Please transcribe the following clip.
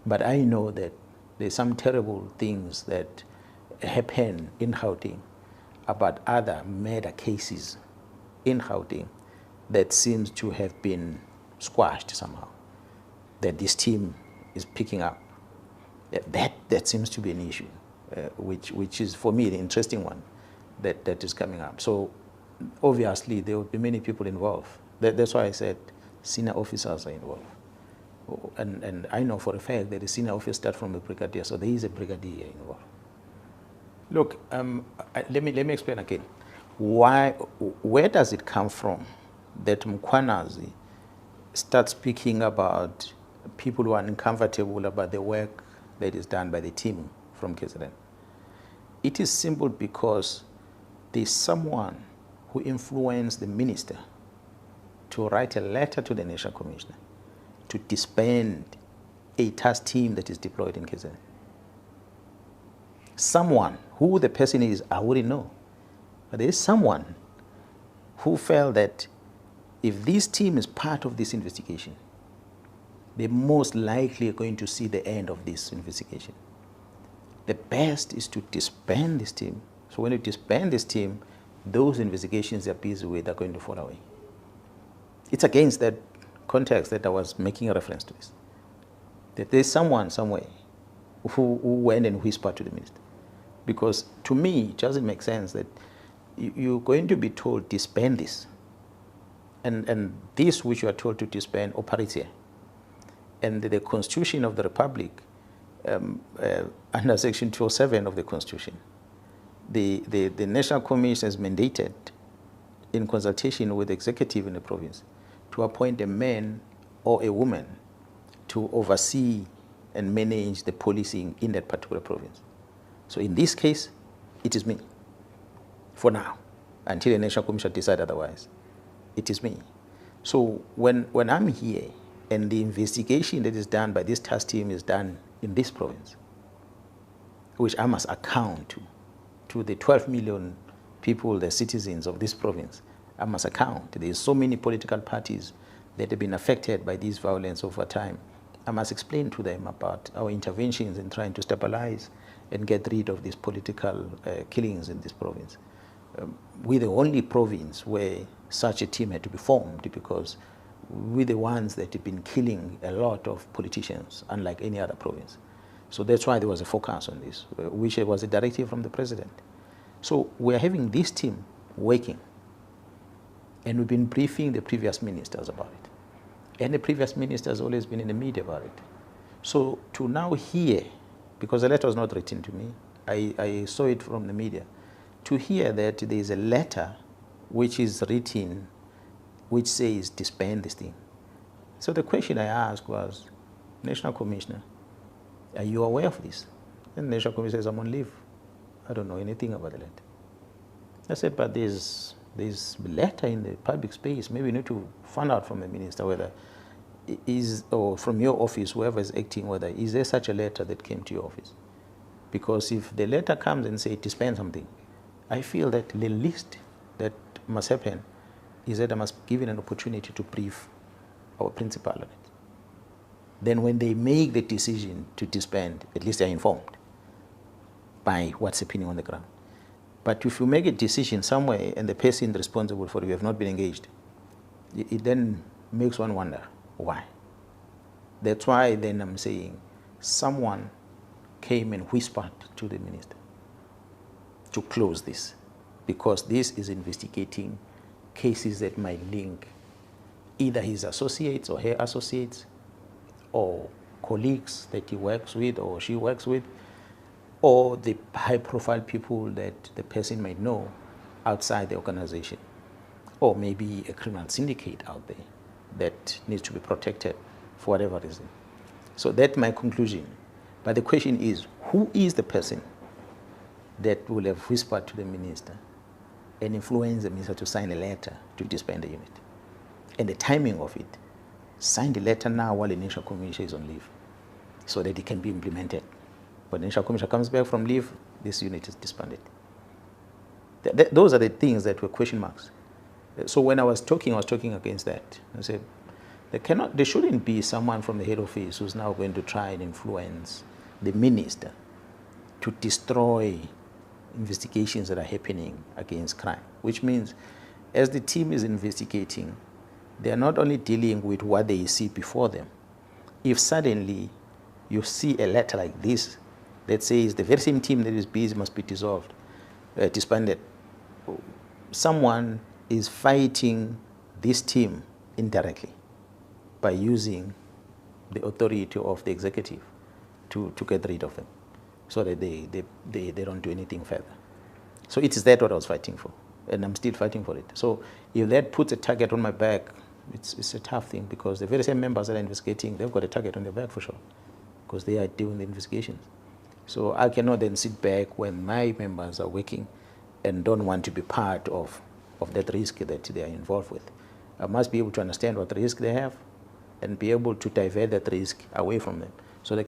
But I know that there's some terrible things that happen in Gauteng about other murder cases in Gauteng that seems to have been squashed somehow, that this team is picking up. That seems to be an issue, which is, for me, the interesting one that is coming up. So obviously there will be many people involved. That's why I said senior officers are involved. And I know for a fact that the senior officer starts from a brigadier, so there is a brigadier involved. Look, let me explain again. Where does it come from that Mkhwanazi starts speaking about people who are uncomfortable about the work that is done by the team from KZN? It is simple because there's someone who influenced the minister to write a letter to the National Commissioner to disband a task team that is deployed in KZN. Someone, who the person is, I wouldn't know. But there is someone who felt that if this team is part of this investigation, they're most likely going to see the end of this investigation. The best is to disband this team. So when you disband this team, those investigations they're busy with are going to fall away. It's against that context that I was making a reference to this. That there's someone somewhere who went and whispered to the minister. Because to me, it doesn't make sense that you're going to be told disband this. And this which you are told to disband operates here. And the Constitution of the Republic, under Section 207 of the Constitution, the National Commission is mandated in consultation with the executive in the province to appoint a man or a woman to oversee and manage the policing in that particular province. So in this case, it is me, for now, until the National Commission decides otherwise. It is me. So when I'm here and the investigation that is done by this task team is done in this province, which I must account to the 12 million people, the citizens of this province, I must account. There's so many political parties that have been affected by this violence over time. I must explain to them about our interventions in trying to stabilize and get rid of these political killings in this province. We're the only province where such a team had to be formed because we're the ones that have been killing a lot of politicians, unlike any other province. So that's why there was a focus on this, which was a directive from the president. So we're having this team working, and we've been briefing the previous ministers about it. And the previous minister has always been in the media about it. So to now hear, because the letter was not written to me, I saw it from the media, to hear that there is a letter which is written which says disband this thing. So the question I asked was, National Commissioner, are you aware of this? And the National Commissioner says, I'm on leave. I don't know anything about the letter. I said, but there's letter in the public space. Maybe you need to find out from the minister whether is, or from your office, whoever is acting, whether is there such a letter that came to your office? Because if the letter comes and says disband something, I feel that the least that must happen is that I must give it an opportunity to brief our principal on it. Then when they make the decision to disband, at least they're informed by what's happening on the ground. But if you make a decision somewhere and the person responsible for it have not been engaged, it then makes one wonder why. That's why then I'm saying someone came and whispered to the minister to close this, because this is investigating cases that might link either his associates or her associates or colleagues that he works with or she works with, or the high-profile people that the person might know outside the organization, or maybe a criminal syndicate out there that needs to be protected for whatever reason. So that's my conclusion. But the question is, who is the person that will have whispered to the minister and influenced the minister to sign a letter to disband the unit? And the timing of it, sign the letter now while the National Commission is on leave, so that it can be implemented. When the National Commission comes back from leave, this unit is disbanded. Those are the things that were question marks. So when I was talking against that. I said, There shouldn't be someone from the head office who's now going to try and influence the minister to destroy investigations that are happening against crime, which means as the team is investigating, they are not only dealing with what they see before them. If suddenly you see a letter like this that says the very same team that is busy must be disbanded, someone is fighting this team indirectly by using the authority of the executive to get rid of them so that they don't do anything further. So it is that what I was fighting for, and I'm still fighting for it. So if that puts a target on my back, it's a tough thing, because the very same members that are investigating, they've got a target on their back for sure, because they are doing the investigations. So I cannot then sit back when my members are working and don't want to be part of that risk that they are involved with. I must be able to understand what risk they have and be able to divert that risk away from them so they